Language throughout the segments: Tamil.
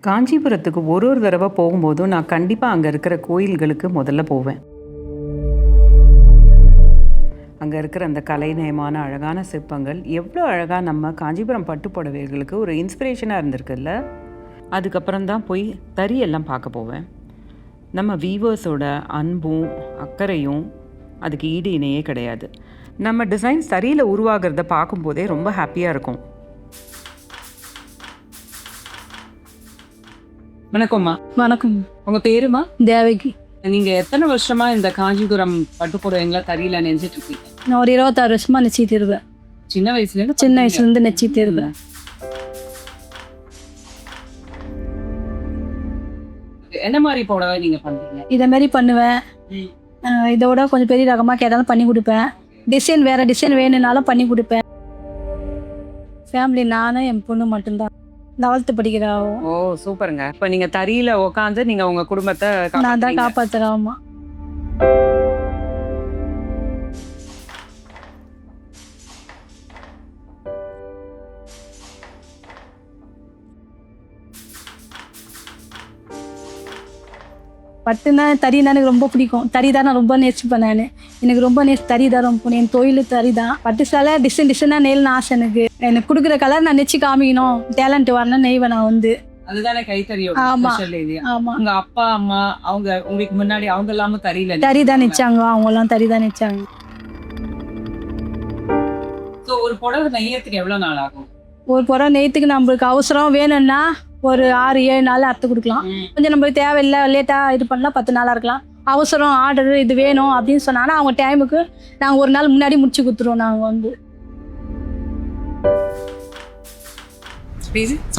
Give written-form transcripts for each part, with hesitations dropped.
காஞ்சிபுரத்துக்கு ஒரு ஒரு தடவை போகும்போதும் நான் கண்டிப்பாக அங்கே இருக்கிற கோயில்களுக்கு முதல்ல போவேன். அங்கே இருக்கிற அந்த கலைநயமான அழகான சிற்பங்கள் எவ்வளோ அழகாக நம்ம காஞ்சிபுரம் பட்டு புடவைகளுக்கு ஒரு இன்ஸ்பிரேஷனாக இருந்திருக்குல்ல. அதுக்கப்புறம் தான் போய் தறியெல்லாம் பார்க்க போவேன். நம்ம வீவர்ஸோட அன்பும் அக்கறையும் அதுக்கு ஈடு இணையே கிடையாது. நம்ம டிசைன்ஸ் தறியில் உருவாகிறத பார்க்கும்போதே ரொம்ப ஹாப்பியாக இருக்கும். வணக்கம்மா. வணக்கம். உங்க பேருமா? தேவகி. நீங்க எத்தனை வருஷமா இந்த காஞ்சிபுரம் பட்டுப்புடவைங்களை தறியில நெஞ்சிட்டு இருக்கீங்க? நான் ஒரு 26 வருஷமா நெச்சிட்டு இருக்கேன். சின்ன வயசுல இருந்து நெச்சிட்டு இருக்கேன். என்ன மாதிரி புடவை நீங்க பண்றீங்க? இதை மாதிரி பண்ணுவேன். இதோட கொஞ்சம் பெரிய ரகமா கேட்டாலும் பண்ணி கொடுப்பேன். டிசைன் வேற டிசைன் வேணும்னாலும் பண்ணி கொடுப்பேன். ஃபேமிலி நானும் என் பொண்ணு மட்டும்தான். 11th படிக்கிறா. ஓ சூப்பருங்க. இப்ப நீங்க தறியில உட்காந்து நீங்க உங்க குடும்பத்தை நான் தான் காப்பாத்துறாமா. பட்டுனா தறினா எனக்கு ரொம்ப பிடிக்கும். தறி தான் நான் ரொம்ப நேசிப்பேன். நான் எனக்கு ரொம்ப தறி தான் ரொம்ப என் தொழில் தறி தான். பட்டு சேலை டிசைனாக நெய்யணும்னு ஆசை. எனக்கு கொடுக்குற கலர் நான் நெச்சு காமிக்கணும், டேலண்ட் வரணும், நெய்வேன். நான் வந்து அதுதானே கைத்தறியோட ஆமா ஸ்பெஷல் ஏரியா. ஆமா. உங்க அப்பா அம்மா அவங்க உங்களுக்கு முன்னாடி அவங்க எல்லாமே தறி தான் நெச்சாங்க. அவங்க எல்லாம் தறி தான் நெச்சாங்க. சோ ஒரு புடவை நெய்யறதுக்கு எவ்வளவு நாள் ஆகும்? ஒரு புடவை நெய்யத்துக்கு நம்மளுக்கு அவசரம் வேணும்னா ஒரு 6-7 நாள் அறுத்து கொடுக்கலாம். கொஞ்சம் நம்மளுக்கு தேவையில்லை லேட்டாக இது பண்ணலாம் 10 நாளாக இருக்கலாம். அவசரம் ஆர்டர் இது வேணும் அப்படின்னு சொன்னாங்கன்னா அவங்க டைமுக்கு நாங்கள் ஒரு நாள் முன்னாடி முடிச்சு கொடுத்துருவோம். நாங்கள் வந்து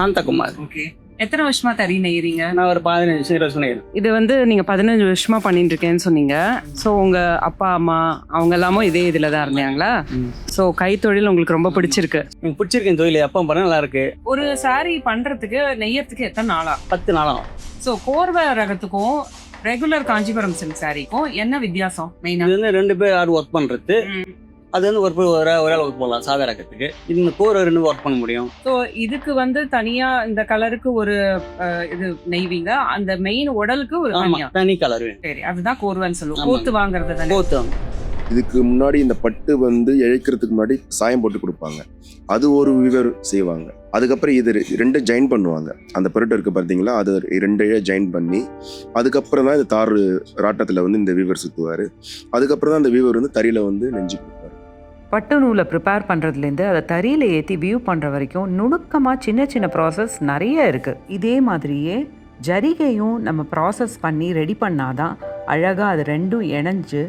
சாந்தகுமார். ஓகே. எத்தனை வருஷமா தறி நெய்யறீங்க? நான் ஒரு 15 வருஷம் நெய்யறேன். இது வந்து நீங்க 15 வருஷமா பண்ணிட்டு இருக்கேன்னு சொன்னீங்க. ஸோ உங்க அப்பா அம்மா அவங்க எல்லாமும் இதே இதுல தான் இருந்தாங்களா? ஸோ கைத்தொழில் உங்களுக்கு ரொம்ப பிடிச்சிருக்கு? எனக்கு பிடிச்சிருக்கு தொழில். அப்பா பண்ண நல்லா இருக்கு. ஒரு சாரி பண்றதுக்கு நெய்யறதுக்கு எத்தனை நாளா? 10 நாளாகும். ஸோ கோர்வை ரகத்துக்கும் ரெகுலர் காஞ்சிபுரம் சில்க் சாரிக்கும் என்ன வித்தியாசம்? மெயினா இது வந்து 2 பேர் யாரும் ஒர்க் பண்றது. அது வந்து ஒரு ஆள் ஒர்க் பண்ணலாம் சாதா ரகத்துக்கு. இந்த கோர் 2 ஒர்க் பண்ண முடியும். ஸோ இதுக்கு வந்து தனியா இந்த கலருக்கு ஒரு இது நெய்வீங்க, அந்த மெயின் உடலுக்கு ஒரு தனி கலர். சரி, அதுதான் கோர்வைன்னு சொல்லுவோம். கோத்து வாங்குறது தானே. கோத்து. இதுக்கு முன்னாடி இந்த பட்டு வந்து இழைக்கிறதுக்கு முன்னாடி சாயம் போட்டு கொடுப்பாங்க. அது ஒரு வீவர் செய்வாங்க. அதுக்கப்புறம் இது 2 ஜாயின் பண்ணுவாங்க. அந்த பொருட்டு இருக்கு பார்த்தீங்களா, அது 2 ஜாயின் பண்ணி அதுக்கப்புறம் தான் இந்த தார் ராட்டத்தில் வந்து இந்த வீவர் சுற்றுவார். அதுக்கப்புறம் தான் அந்த வீவர் வந்து தறியில் வந்து நெஞ்சு கொடுப்பாரு. பட்டு நூலை ப்ரிப்பேர் பண்ணுறதுலேருந்து அதை தறியில் ஏற்றி வியூ பண்ணுற வரைக்கும் நுணுக்கமாக சின்ன சின்ன ப்ராசஸ் நிறைய இருக்குது. இதே மாதிரியே ஜரிகையும் நம்ம ப்ராசஸ் பண்ணி ரெடி பண்ணாதான் அழகாக அது 2ம் இணைஞ்சு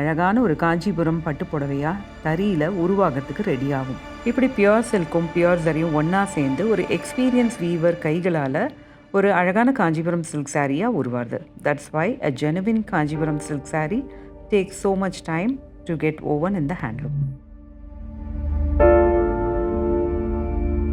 அழகான ஒரு காஞ்சிபுரம் பட்டு புடவையாக தறியில் உருவாகிறதுக்கு ரெடி ஆகும். இப்படி பியோர் சில்க்கும் பியோர் ஜரியும் ஒன்றா சேர்ந்து ஒரு எக்ஸ்பீரியன்ஸ் வீவர் கைகளால் ஒரு அழகான காஞ்சிபுரம் சில்க் சாரியாக உருவாது. That's why a genuine Kanchipuram silk sari takes so much time to get woven in the handloom.